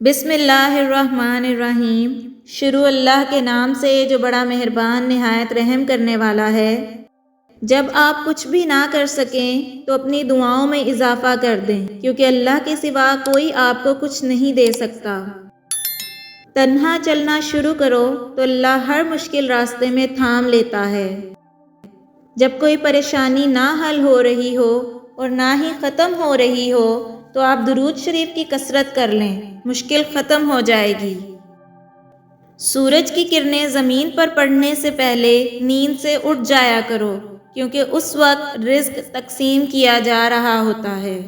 بسم اللہ الرحمن الرحیم۔ شروع اللہ کے نام سے جو بڑا مہربان نہایت رحم کرنے والا ہے۔ جب آپ کچھ بھی نہ کر سکیں تو اپنی دعاؤں میں اضافہ کر دیں، کیونکہ اللہ کے سوا کوئی آپ کو کچھ نہیں دے سکتا۔ تنہا چلنا شروع کرو تو اللہ ہر مشکل راستے میں تھام لیتا ہے۔ جب کوئی پریشانی نہ حل ہو رہی ہو اور نہ ہی ختم ہو رہی ہو تو آپ درود شریف کی کثرت کر لیں، مشکل ختم ہو جائے گی۔ سورج کی کرنیں زمین پر پڑنے سے پہلے نیند سے اٹھ جایا کرو، کیونکہ اس وقت رزق تقسیم کیا جا رہا ہوتا ہے۔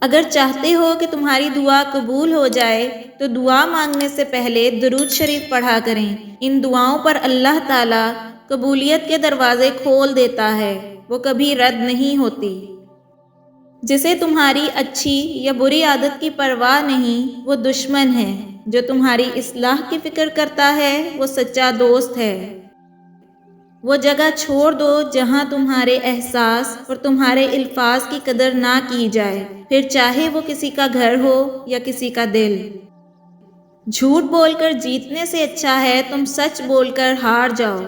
اگر چاہتے ہو کہ تمہاری دعا قبول ہو جائے تو دعا مانگنے سے پہلے درود شریف پڑھا کریں۔ ان دعاؤں پر اللہ تعالیٰ قبولیت کے دروازے کھول دیتا ہے، وہ کبھی رد نہیں ہوتی۔ جسے تمہاری اچھی یا بری عادت کی پرواہ نہیں، وہ دشمن ہے۔ جو تمہاری اصلاح کی فکر کرتا ہے وہ سچا دوست ہے۔ وہ جگہ چھوڑ دو جہاں تمہارے احساس اور تمہارے الفاظ کی قدر نہ کی جائے، پھر چاہے وہ کسی کا گھر ہو یا کسی کا دل۔ جھوٹ بول کر جیتنے سے اچھا ہے تم سچ بول کر ہار جاؤ۔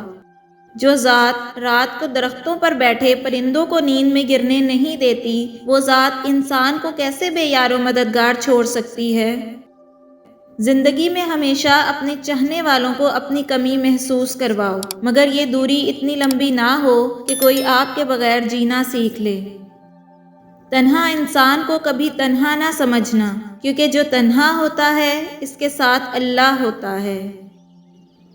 جو ذات رات کو درختوں پر بیٹھے پرندوں کو نیند میں گرنے نہیں دیتی، وہ ذات انسان کو کیسے بے یار و مددگار چھوڑ سکتی ہے؟ زندگی میں ہمیشہ اپنے چاہنے والوں کو اپنی کمی محسوس کرواؤ، مگر یہ دوری اتنی لمبی نہ ہو کہ کوئی آپ کے بغیر جینا سیکھ لے۔ تنہا انسان کو کبھی تنہا نہ سمجھنا، کیونکہ جو تنہا ہوتا ہے اس کے ساتھ اللہ ہوتا ہے۔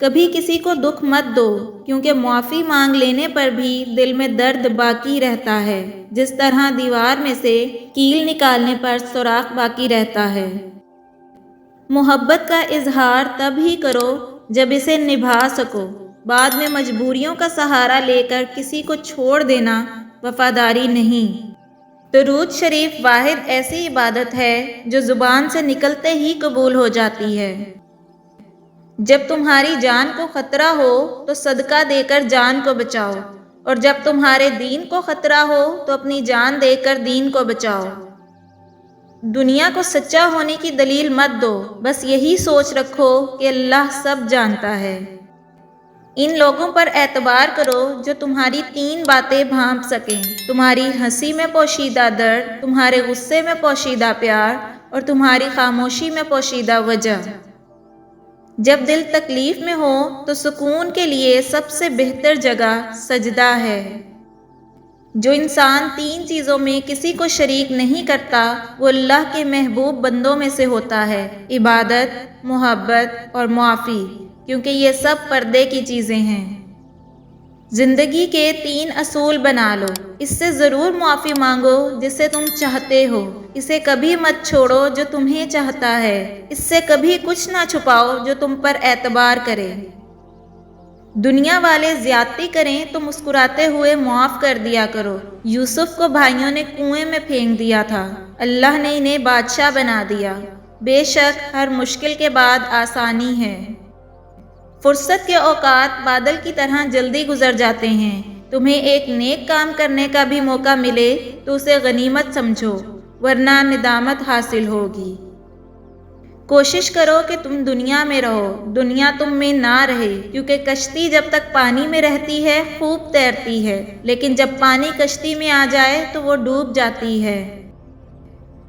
کبھی کسی کو دکھ مت دو، کیونکہ معافی مانگ لینے پر بھی دل میں درد باقی رہتا ہے، جس طرح دیوار میں سے کیل نکالنے پر سوراخ باقی رہتا ہے۔ محبت کا اظہار تب ہی کرو جب اسے نبھا سکو۔ بعد میں مجبوریوں کا سہارا لے کر کسی کو چھوڑ دینا وفاداری نہیں۔ درود شریف واحد ایسی عبادت ہے جو زبان سے نکلتے ہی قبول ہو جاتی ہے۔ جب تمہاری جان کو خطرہ ہو تو صدقہ دے کر جان کو بچاؤ، اور جب تمہارے دین کو خطرہ ہو تو اپنی جان دے کر دین کو بچاؤ۔ دنیا کو سچا ہونے کی دلیل مت دو، بس یہی سوچ رکھو کہ اللہ سب جانتا ہے۔ ان لوگوں پر اعتبار کرو جو تمہاری تین باتیں بھانپ سکیں: تمہاری ہنسی میں پوشیدہ درد، تمہارے غصے میں پوشیدہ پیار، اور تمہاری خاموشی میں پوشیدہ وجہ۔ جب دل تکلیف میں ہو تو سکون کے لیے سب سے بہتر جگہ سجدہ ہے۔ جو انسان تین چیزوں میں کسی کو شریک نہیں کرتا وہ اللہ کے محبوب بندوں میں سے ہوتا ہے: عبادت، محبت اور معافی، کیونکہ یہ سب پردے کی چیزیں ہیں۔ زندگی کے تین اصول بنا لو۔ اس سے ضرور معافی مانگو جسے تم چاہتے ہو، اسے کبھی مت چھوڑو جو تمہیں چاہتا ہے، اس سے کبھی کچھ نہ چھپاؤ جو تم پر اعتبار کرے۔ دنیا والے زیادتی کریں تو مسکراتے ہوئے معاف کر دیا کرو۔ یوسف کو بھائیوں نے کنویں میں پھینک دیا تھا، اللہ نے انہیں بادشاہ بنا دیا۔ بے شک ہر مشکل کے بعد آسانی ہے۔ فرصت کے اوقات بادل کی طرح جلدی گزر جاتے ہیں۔ تمہیں ایک نیک کام کرنے کا بھی موقع ملے تو اسے غنیمت سمجھو، ورنہ ندامت حاصل ہوگی۔ کوشش کرو کہ تم دنیا میں رہو، دنیا تم میں نہ رہے، کیونکہ کشتی جب تک پانی میں رہتی ہے خوب تیرتی ہے، لیکن جب پانی کشتی میں آ جائے تو وہ ڈوب جاتی ہے۔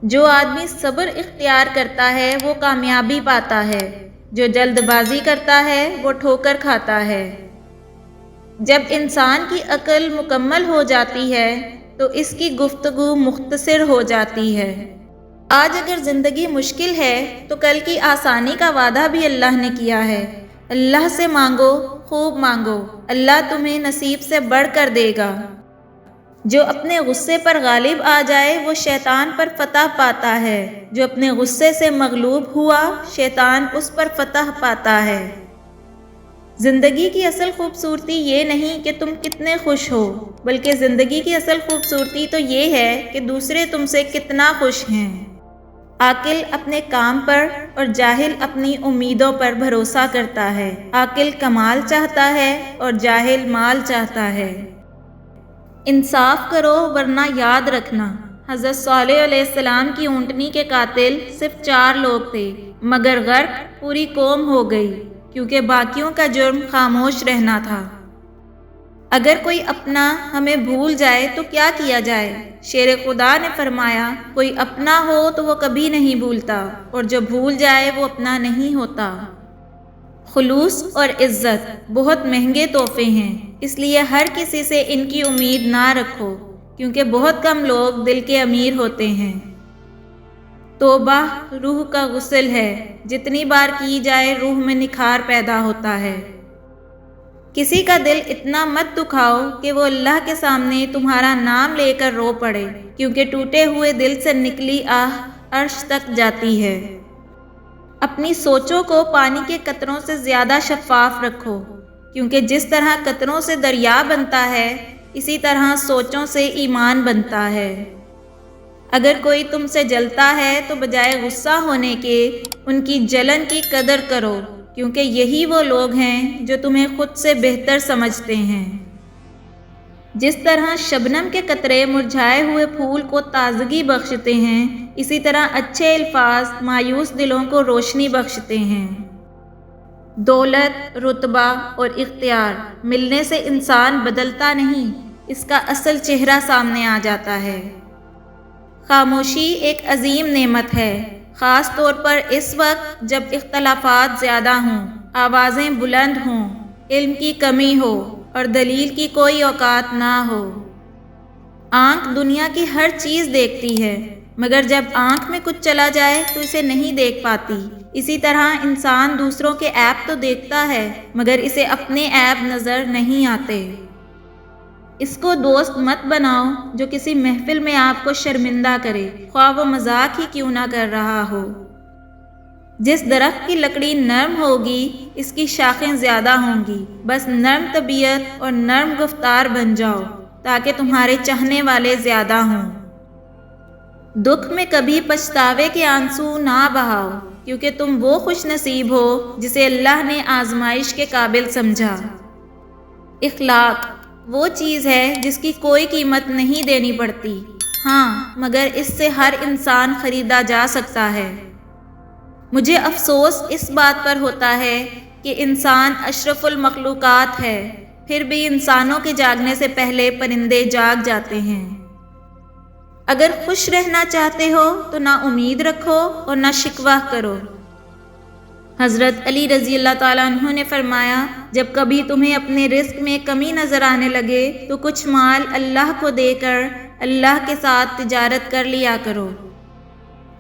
جو آدمی صبر اختیار کرتا ہے وہ کامیابی پاتا ہے، جو جلد بازی کرتا ہے وہ ٹھوکر کھاتا ہے۔ جب انسان کی عقل مکمل ہو جاتی ہے تو اس کی گفتگو مختصر ہو جاتی ہے۔ آج اگر زندگی مشکل ہے تو کل کی آسانی کا وعدہ بھی اللہ نے کیا ہے۔ اللہ سے مانگو، خوب مانگو، اللہ تمہیں نصیب سے بڑھ کر دے گا۔ جو اپنے غصے پر غالب آ جائے وہ شیطان پر فتح پاتا ہے، جو اپنے غصے سے مغلوب ہوا شیطان اس پر فتح پاتا ہے۔ زندگی کی اصل خوبصورتی یہ نہیں کہ تم کتنے خوش ہو، بلکہ زندگی کی اصل خوبصورتی تو یہ ہے کہ دوسرے تم سے کتنا خوش ہیں۔ عاقل اپنے کام پر اور جاہل اپنی امیدوں پر بھروسہ کرتا ہے۔ عاقل کمال چاہتا ہے اور جاہل مال چاہتا ہے۔ انصاف کرو ورنہ یاد رکھنا، حضرت صالح علیہ السلام کی اونٹنی کے قاتل صرف 4 لوگ تھے، مگر غرق پوری قوم ہو گئی کیونکہ باقیوں کا جرم خاموش رہنا تھا۔ اگر کوئی اپنا ہمیں بھول جائے تو کیا کیا جائے؟ شیر خدا نے فرمایا، کوئی اپنا ہو تو وہ کبھی نہیں بھولتا، اور جو بھول جائے وہ اپنا نہیں ہوتا۔ خلوص اور عزت بہت مہنگے تحفے ہیں، اس لیے ہر کسی سے ان کی امید نہ رکھو، کیونکہ بہت کم لوگ دل کے امیر ہوتے ہیں۔ توبہ روح کا غسل ہے، جتنی بار کی جائے روح میں نکھار پیدا ہوتا ہے۔ کسی کا دل اتنا مت دکھاؤ کہ وہ اللہ کے سامنے تمہارا نام لے کر رو پڑے، کیونکہ ٹوٹے ہوئے دل سے نکلی آہ عرش تک جاتی ہے۔ اپنی سوچوں کو پانی کے قطروں سے زیادہ شفاف رکھو، کیونکہ جس طرح قطروں سے دریا بنتا ہے، اسی طرح سوچوں سے ایمان بنتا ہے۔ اگر کوئی تم سے جلتا ہے تو بجائے غصہ ہونے کے ان کی جلن کی قدر کرو، کیونکہ یہی وہ لوگ ہیں جو تمہیں خود سے بہتر سمجھتے ہیں۔ جس طرح شبنم کے قطرے مرجھائے ہوئے پھول کو تازگی بخشتے ہیں، اسی طرح اچھے الفاظ مایوس دلوں کو روشنی بخشتے ہیں۔ دولت، رتبہ اور اختیار ملنے سے انسان بدلتا نہیں، اس کا اصل چہرہ سامنے آ جاتا ہے۔ خاموشی ایک عظیم نعمت ہے، خاص طور پر اس وقت جب اختلافات زیادہ ہوں، آوازیں بلند ہوں، علم کی کمی ہو اور دلیل کی کوئی اوقات نہ ہو۔ آنکھ دنیا کی ہر چیز دیکھتی ہے، مگر جب آنکھ میں کچھ چلا جائے تو اسے نہیں دیکھ پاتی۔ اسی طرح انسان دوسروں کے عیب تو دیکھتا ہے، مگر اسے اپنے عیب نظر نہیں آتے۔ اس کو دوست مت بناؤ جو کسی محفل میں آپ کو شرمندہ کرے، خواہ وہ مذاق ہی کیوں نہ کر رہا ہو۔ جس درخت کی لکڑی نرم ہوگی، اس کی شاخیں زیادہ ہوں گی۔ بس نرم طبیعت اور نرم گفتار بن جاؤ تاکہ تمہارے چاہنے والے زیادہ ہوں۔ دکھ میں کبھی پچھتاوے کے آنسو نہ بہاؤ، کیونکہ تم وہ خوش نصیب ہو جسے اللہ نے آزمائش کے قابل سمجھا۔ اخلاق وہ چیز ہے جس کی کوئی قیمت نہیں دینی پڑتی، ہاں مگر اس سے ہر انسان خریدا جا سکتا ہے۔ مجھے افسوس اس بات پر ہوتا ہے کہ انسان اشرف المخلوقات ہے، پھر بھی انسانوں کے جاگنے سے پہلے پرندے جاگ جاتے ہیں۔ اگر خوش رہنا چاہتے ہو تو نہ امید رکھو اور نہ شکوہ کرو۔ حضرت علی رضی اللہ تعالیٰ عنہ نے فرمایا، جب کبھی تمہیں اپنے رزق میں کمی نظر آنے لگے تو کچھ مال اللہ کو دے کر اللہ کے ساتھ تجارت کر لیا کرو۔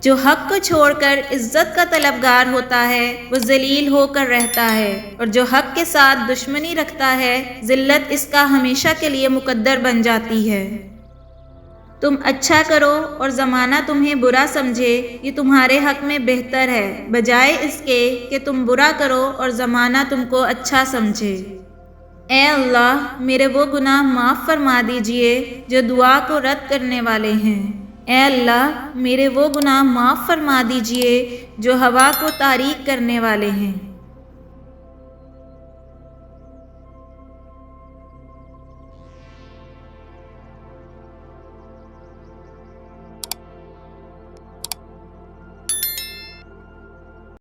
جو حق کو چھوڑ کر عزت کا طلبگار ہوتا ہے وہ ذلیل ہو کر رہتا ہے، اور جو حق کے ساتھ دشمنی رکھتا ہے ذلت اس کا ہمیشہ کے لیے مقدر بن جاتی ہے۔ تم اچھا کرو اور زمانہ تمہیں برا سمجھے، یہ تمہارے حق میں بہتر ہے، بجائے اس کے کہ تم برا کرو اور زمانہ تم کو اچھا سمجھے۔ اے اللہ، میرے وہ گناہ معاف فرما دیجئے جو دعا کو رد کرنے والے ہیں۔ اے اللہ، میرے وہ گناہ معاف فرما دیجئے جو ہوا کو تاریک کرنے والے ہیں۔